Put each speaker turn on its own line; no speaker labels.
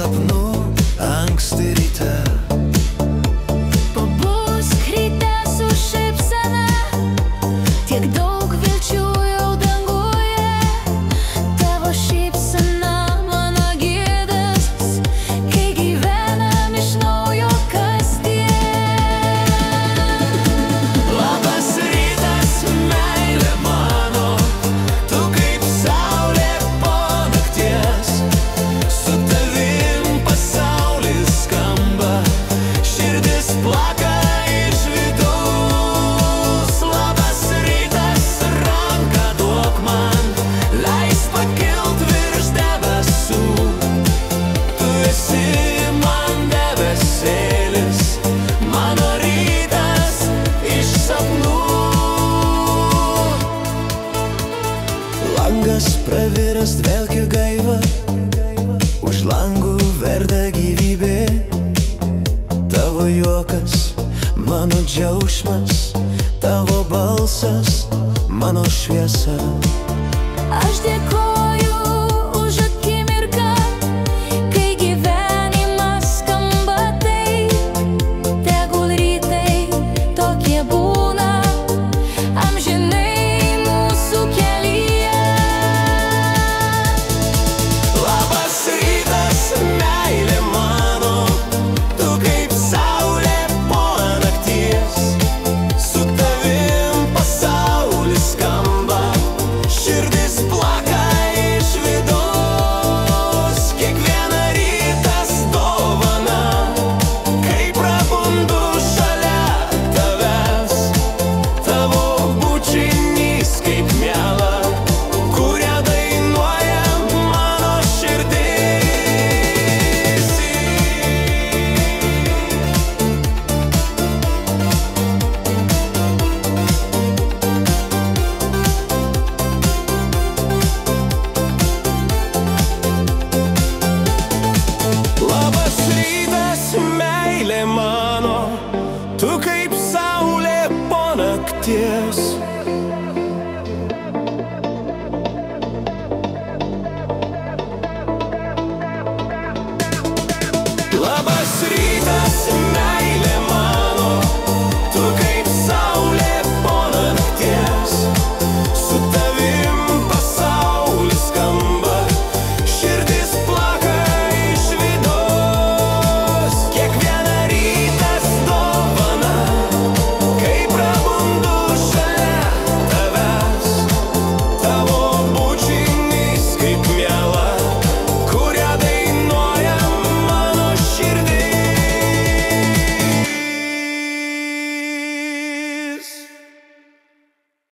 sapnų anksti ryte.
Pabusk ryte su šypsena, tiek daug vilčių jau danguje. Tavo šypsena mano gidas, kai gyvenam iš naujo kasdien.
Labas rytas, meile mano, tu kaip saulė po nakties. Su tavim pasaulis skamba, širdis plaka iš vidaus. Labas rytas, ranką duok man, leis pakilt virš debesų. Tu esi man debesėlis, mano rytas iš sapnų. Langas praviras dvelkia gaiva, už langų verda gyvybė. Tavo juokas, mano džiaugsmas, tavo balsas, mano šviesa.
Aš dėkoju